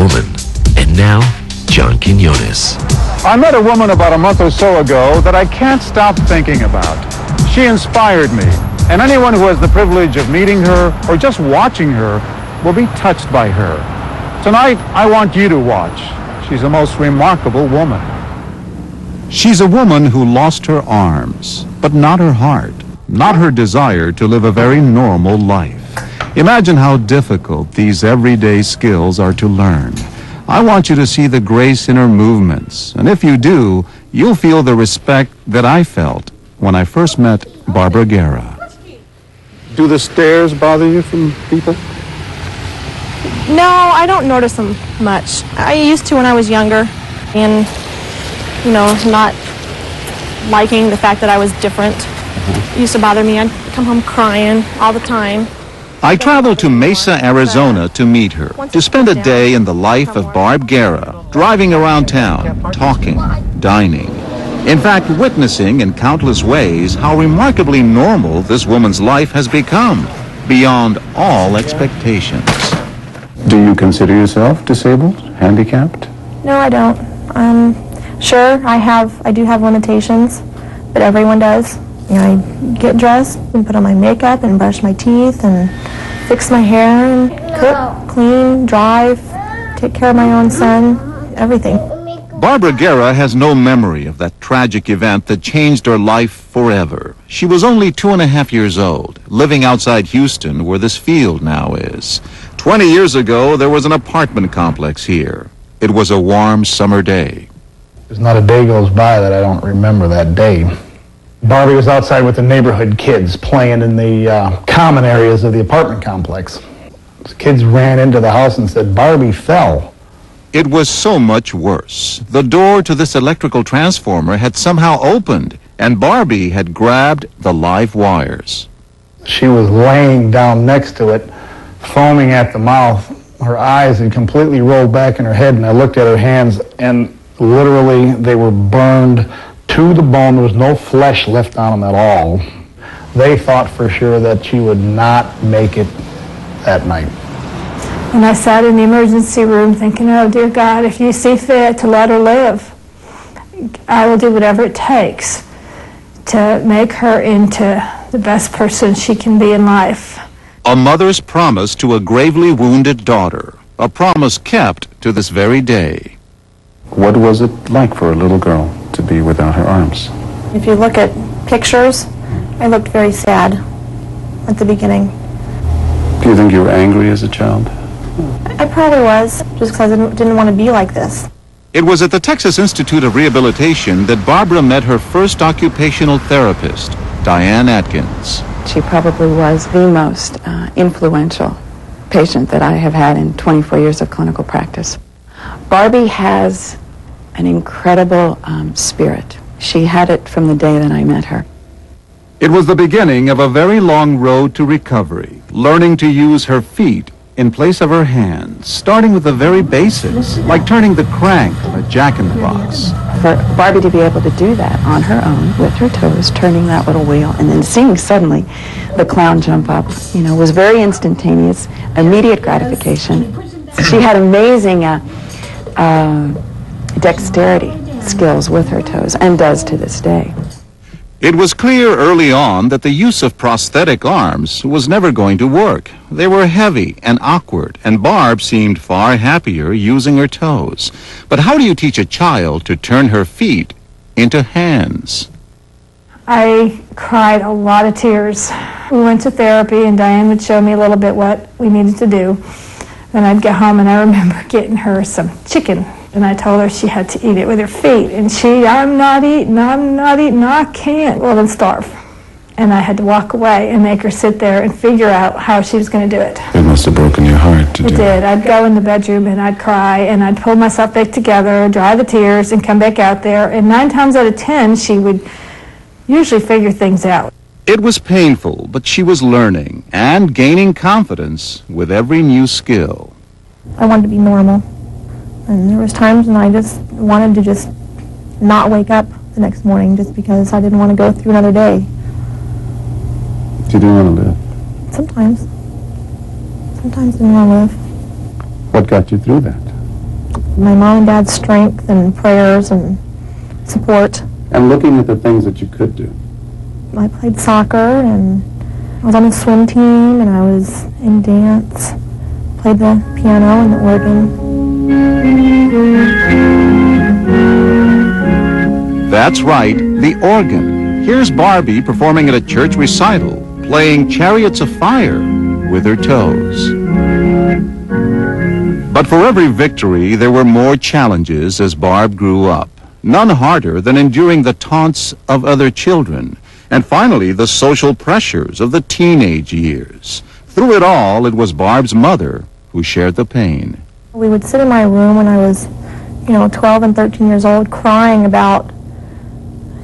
woman. And now, John Quinones. I met a woman about a month or so ago that I can't stop thinking about. She inspired me, and anyone who has the privilege of meeting her or just watching her will be touched by her. Tonight, I want you to watch. She's a most remarkable woman. She's a woman who lost her arms, but not her heart, not her desire to live a very normal life. Imagine how difficult these everyday skills are to learn. I want you to see the grace in her movements, and if you do, you'll feel the respect that I felt when I first met Barbara Guerra. Do the stares bother you from people? No, I don't notice them much. I used to when I was younger, and, not liking the fact that I was different. It used to bother me. I'd come home crying all the time. I traveled to Mesa, Arizona to meet her, to spend a day in the life of Barb Guerra, driving around town, talking, dining. In fact, witnessing in countless ways how remarkably normal this woman's life has become, beyond all expectations. Do you consider yourself disabled, handicapped? No, I don't. Sure, I do have limitations, but everyone does. I get dressed and put on my makeup and brush my teeth and fix my hair and cook, clean, drive, take care of my own son, everything. Barbara Guerra has no memory of that tragic event that changed her life forever. She was only 2.5 years old, living outside Houston, where this field now is. 20 years ago, there was an apartment complex here. It was a warm summer day. There's not a day goes by that I don't remember that day. Barbie was outside with the neighborhood kids playing in the common areas of the apartment complex. The kids ran into the house and said, "Barbie fell." It was so much worse. The door to this electrical transformer had somehow opened, and Barbie had grabbed the live wires. She was laying down next to it, foaming at the mouth. Her eyes had completely rolled back in her head, and I looked at her hands, and literally they were burned to the bone. There was no flesh left on them at all. They thought for sure that she would not make it that night. And I sat in the emergency room thinking, oh, dear God, if you see fit to let her live, I will do whatever it takes to make her into the best person she can be in life. A mother's promise to a gravely wounded daughter, a promise kept to this very day. What was it like for a little girl to be without her arms? If you look at pictures, I looked very sad at the beginning. Do you think you were angry as a child? I probably was, just because I didn't want to be like this. It was at the Texas Institute of Rehabilitation that Barbara met her first occupational therapist, Diane Atkins. She probably was the most influential patient that I have had in 24 years of clinical practice. Barbie has an incredible spirit. She had it from the day that I met her. It was the beginning of a very long road to recovery, learning to use her feet in place of her hands, starting with the very basics, like turning the crank of a jack-in-the-box. For Barbie to be able to do that on her own, with her toes, turning that little wheel, and then seeing suddenly the clown jump up, was very instantaneous, immediate gratification. She had amazing dexterity skills with her toes, and does to this day. It was clear early on that the use of prosthetic arms was never going to work. They were heavy and awkward, and Barb seemed far happier using her toes. But how do you teach a child to turn her feet into hands? I cried a lot of tears. We went to therapy, and Diane would show me a little bit what we needed to do. Then I'd get home, and I remember getting her some chicken. And I told her she had to eat it with her feet. And I'm not eating, I can't. Well, then starve. And I had to walk away and make her sit there and figure out how she was going to do it. It must have broken your heart to do it. It did. I'd go in the bedroom and I'd cry and I'd pull myself back together, dry the tears, and come back out there. And 9 times out of 10, she would usually figure things out. It was painful, but she was learning and gaining confidence with every new skill. I wanted to be normal. And there was times when I just wanted to just not wake up the next morning just because I didn't want to go through another day. You didn't want to live? Sometimes. Sometimes I didn't want to live. What got you through that? my mom and dad's strength and prayers and support. And looking at the things that you could do. I played soccer, and I was on the swim team, and I was in dance, played the piano and the organ. That's right, the organ. Here's Barbie performing at a church recital, playing Chariots of Fire with her toes. But for every victory, there were more challenges as Barb grew up. None harder than enduring the taunts of other children, and finally the social pressures of the teenage years. Through it all, it was Barb's mother who shared the pain. We would sit in my room when I was, 12 and 13 years old, crying about,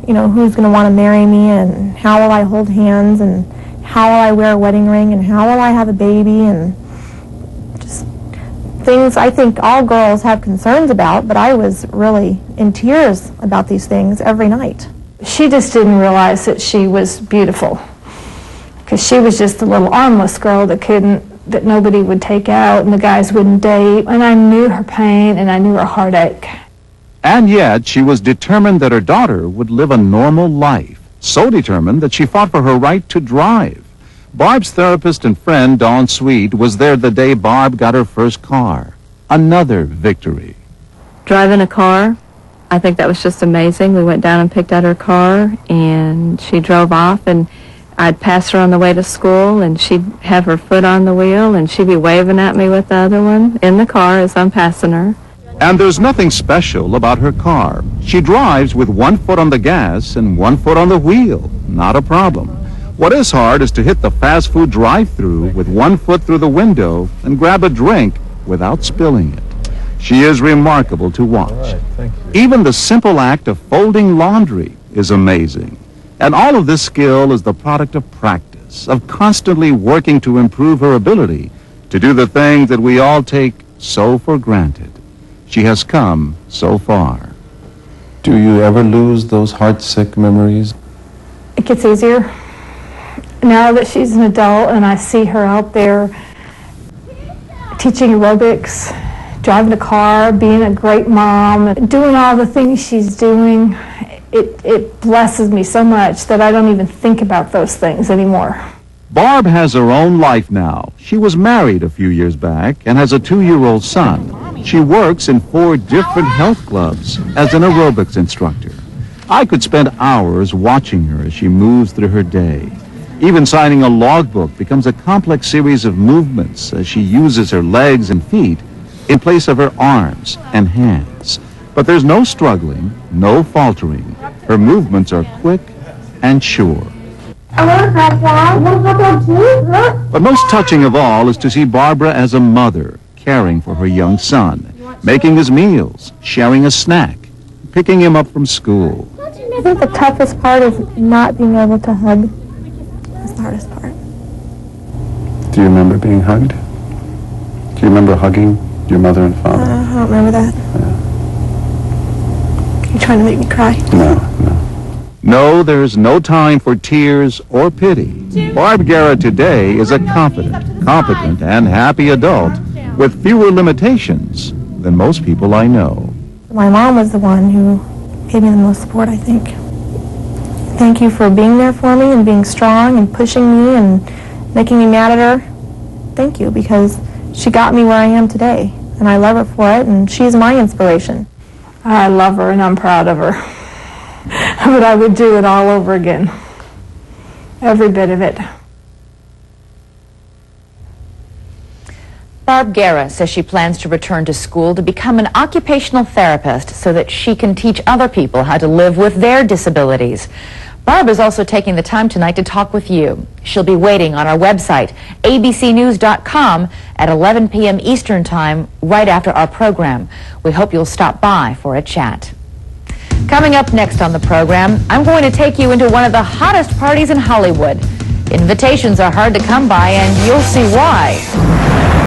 who's going to want to marry me, and how will I hold hands, and how will I wear a wedding ring, and how will I have a baby, and just things I think all girls have concerns about, but I was really in tears about these things every night. She just didn't realize that she was beautiful, because she was just a little armless girl that nobody would take out and the guys wouldn't date. And I knew her pain and I knew her heartache. And yet, she was determined that her daughter would live a normal life. So determined that she fought for her right to drive. Barb's therapist and friend, Dawn Sweet, was there the day Barb got her first car. Another victory. Driving a car, I think that was just amazing. We went down and picked out her car, and she drove off, and I'd pass her on the way to school, and she'd have her foot on the wheel, and she'd be waving at me with the other one in the car as I'm passing her. And there's nothing special about her car. She drives with one foot on the gas and one foot on the wheel. Not a problem. What is hard is to hit the fast food drive-thru with one foot through the window and grab a drink without spilling it. She is remarkable to watch. Right, thank you. Even the simple act of folding laundry is amazing. And all of this skill is the product of practice, of constantly working to improve her ability to do the things that we all take so for granted. She has come so far. Do you ever lose those heartsick memories? It gets easier. Now that she's an adult and I see her out there teaching aerobics, driving a car, being a great mom, doing all the things she's doing, it blesses me so much that I don't even think about those things anymore. Barb has her own life now. She was married a few years back and has a 2-year-old son. She works in 4 different health clubs as an aerobics instructor. I could spend hours watching her as she moves through her day. Even signing a logbook becomes a complex series of movements as she uses her legs and feet in place of her arms and hands. But there's no struggling, no faltering. Her movements are quick and sure. But most touching of all is to see Barbara as a mother, caring for her young son, making his meals, sharing a snack, picking him up from school. I think the toughest part is not being able to hug. That's the hardest part. Do you remember being hugged? Do you remember hugging your mother and father? I don't remember that. Yeah. You trying to make me cry? No. No, there's no time for tears or pity. Barb Guerra today is a confident, competent, and happy adult with fewer limitations than most people I know. My mom was the one who gave me the most support, I think. Thank you for being there for me and being strong and pushing me and making me mad at her. Thank you, because she got me where I am today, and I love her for it, and she's my inspiration. I love her and I'm proud of her. But I would do it all over again. Every bit of it. Barb Guerra says she plans to return to school to become an occupational therapist so that she can teach other people how to live with their disabilities. Barb is also taking the time tonight to talk with you. She'll be waiting on our website, abcnews.com, at 11 p.m. Eastern Time, right after our program. We hope you'll stop by for a chat. Coming up next on the program, I'm going to take you into one of the hottest parties in Hollywood. Invitations are hard to come by, and you'll see why.